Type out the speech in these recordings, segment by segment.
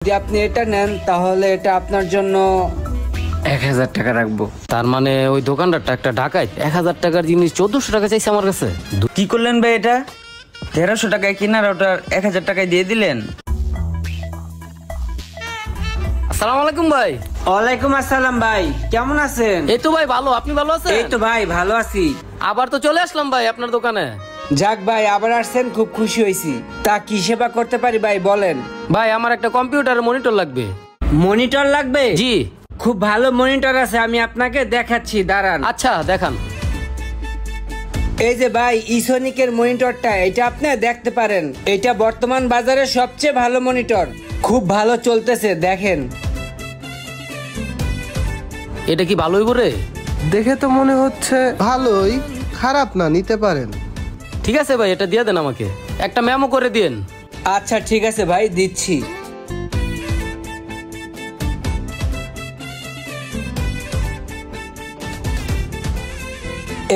যদি আপনি এটা নেন তাহলে এটা আপনার জন্য 1000 টাকা রাখবো। তার মানে ওই দোকানদারটা একটা ডাকাইত 1000 টাকার জিনিস 1400 টাকা চাইছে আমার কাছে। কি করলেন ভাই? এটা 1300 টাকায় কিনার ওটা 1000 টাকায় দিয়ে দিলেন। আসসালামু আলাইকুম ভাই। ওয়ালাইকুম আসসালাম ভাই, কেমন আছেন? এই তো ভাই ভালো, আপনি ভালো আছেন? এই তো ভাই ভালো আছি। আবার তো চলে আসলাম ভাই আপনার দোকানে। যাক ভাই, আবার আসছেন, খুব খুশি হয়েছি। তা কি সেবা করতে পারি ভাই, বলেন। ভাই আমার একটা কম্পিউটারের মনিটর লাগবে। মনিটর লাগবে? জি। খুব ভালো মনিটর আছে, আমি আপনাকে দেখাচ্ছি, দাঁড়ান। আচ্ছা দেখান। এই যে ভাই ইসোনিকের মনিটরটা, এটা আপনি দেখতে পারেন। এটা বর্তমান বাজারে সবচেয়ে ভালো মনিটর, খুব ভালো চলতেছে, দেখেন। এটা কি ভালোই বলে? দেখে তো মনে হচ্ছে ভালোই, খারাপ না, নিতে পারেন। ঠিক আছে ভাই, এটা দিয়ে দেন আমাকে, একটা মেমো করে দিন। আচ্ছা ঠিক আছে ভাই, দিচ্ছি।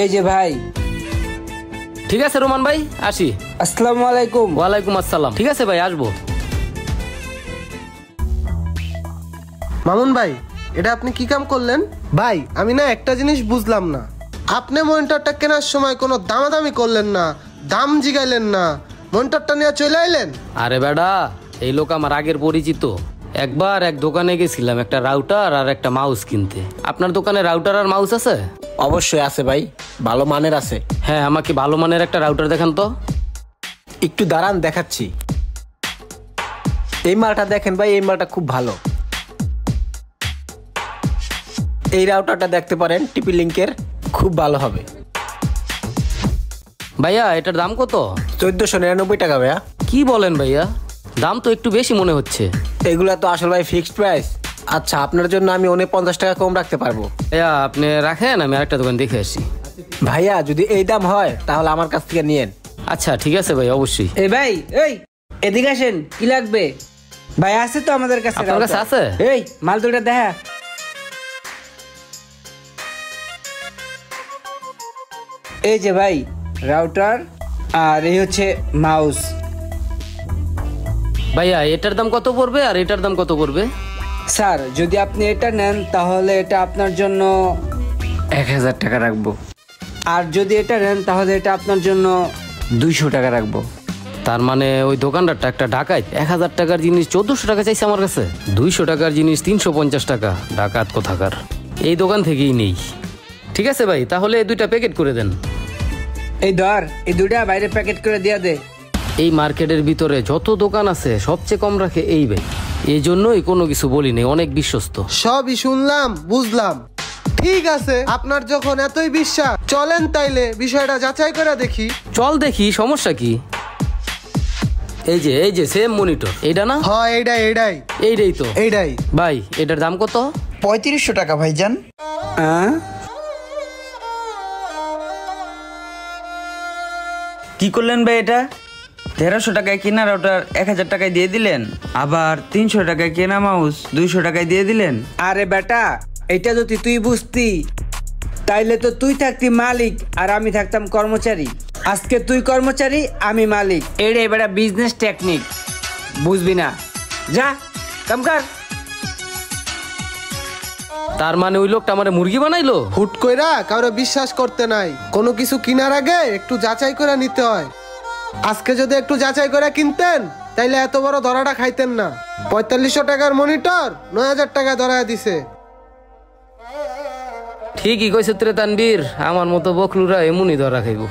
এই যে ভাই। ঠিক আছে রোমান ভাই, আসি। আসসালামু আলাইকুম। ওয়ালাইকুম আসসালাম। ঠিক আছে ভাই, আসবো। মামুন ভাই, এটা আপনি কি কাম করলেন? ভাই আমি না একটা জিনিস বুঝলাম না, আপনি মনিটরটা কেনার সময় কোনো দামাদামি করলেন না, দাম জিগাইলেন না, মনিটরটা নিয়ে চলে আইলেন। আরে বেডা, এই লোক আমার আগের পরিচিত। একবার এক দোকানে গেছিলাম একটা রাউটার আর একটা মাউস কিনতে। আপনার দোকানে রাউটার আর মাউস আছে? অবশ্যই আছে ভাই, ভালো মানের আছে। হ্যাঁ, আমাকে ভালো মানের একটা রাউটার দেখান তো। একটু দাঁড়ান, দেখাচ্ছি। এই মালটা দেখেন ভাই, এই মালটা খুব ভালো। এই রাউটারটা দেখতে পারেন, টিপি লিঙ্কের, খুব ভালো হবে। ভাইয়া এটার দাম কত? 1499 টাকা ভাইয়া। কি বলেন ভাইয়া, দাম তো একটু বেশি মনে হচ্ছে। এগুলা তো আসলে ভাই ফিক্সড প্রাইস। আচ্ছা, আপনার জন্য আমি 50 টাকা কম রাখতে পারবো। ভাইয়া আপনি রাখেন, আমি আরেকটা দোকান দেখে আসি। ভাইয়া যদি এই দাম হয় তাহলে আমার কাছ থেকে নিয়েন। আচ্ছা ঠিক আছে ভাই, অবশ্যই। এই ভাই, এই এদিকে আসেন, কি লাগবে? ভাই আছে তো আমাদের কাছে। আপনার কাছে আছে? এই মাল দুটো দেখা। এই যে ভাই রাউটার, আর এই হচ্ছে মাউস। ভাইয়া এটার দাম কত পড়বে আর এটার দাম কত পড়বে? স্যার যদি আপনি এটা নেন তাহলে এটা আপনার জন্য 1000 টাকা রাখবো। আর যদি এটা নেন তাহলে এটা আপনার জন্য 200 টাকা রাখবো। তার মানে ওই দোকানদারটা একটা ডাকাইত 1000 টাকার জিনিস 1400 টাকা চাইছে আমার কাছে। 200 টাকার জিনিস 350 টাকা, ডাকাত কোথাকার। এই দোকান থেকেই নেই। ঠিক আছে ভাই, তাহলে এই দুইটা প্যাকেট করে দেন। এই ধর, এই দুইটা বাইরে প্যাকেট করে দিয়ে দে। এই মার্কেটের ভিতরে যত দোকান আছে সবচেয়ে কম রাখে এই ভাই, এই জন্যই কোনো কিছু বলি নেই, অনেক বিশ্বস্ত। সবই শুনলাম, বুঝলাম। ঠিক আছে, আপনার যখন এতই বিশ্বাস, চলেন তাইলে বিষয়টা যাচাই করে দেখি। চল দেখি, সমস্যা কি? এই যে সেম মনিটর, এইটা না? হ্যাঁ এইটাই। এইটাই তো। এইটাই ভাই এটার দাম কত? 3500 টাকা ভাইজান। কি করলেন ভাই? এটা 1300 টাকায় কিনার ওটা 1000 টাকায় দিয়ে দিলেন। আবার 300 টাকায় কেনা মাউস 200 টাকায় দিয়ে দিলেন। আরে বেটা, এটা যদি তুই বুঝতি তাইলে তো তুই থাকতি মালিক আর আমি থাকতাম কর্মচারী। আজকে তুই কর্মচারী, আমি মালিক। এটাই বেটা বিজনেস টেকনিক, বুঝবি না? যা কাম কর। তার মানে ওই লোকটা আমারে মুরগি বানাইলো? হুট কইরা কারো বিশ্বাস করতে নাই, কোনো কিছু কিনার আগে একটু যাচাই করে নিতে হয়। আজকে যদি একটু যাচাই করে কিনতেন তাইলে এত বড় ধরাটা খাইতেন না। 4500 টাকার মনিটর 9000 টাকা ধরায় দিছে। ঠিকই কইছে রে তানবীর, আমার মতো বকলুরা এমনই ধরা খাইব।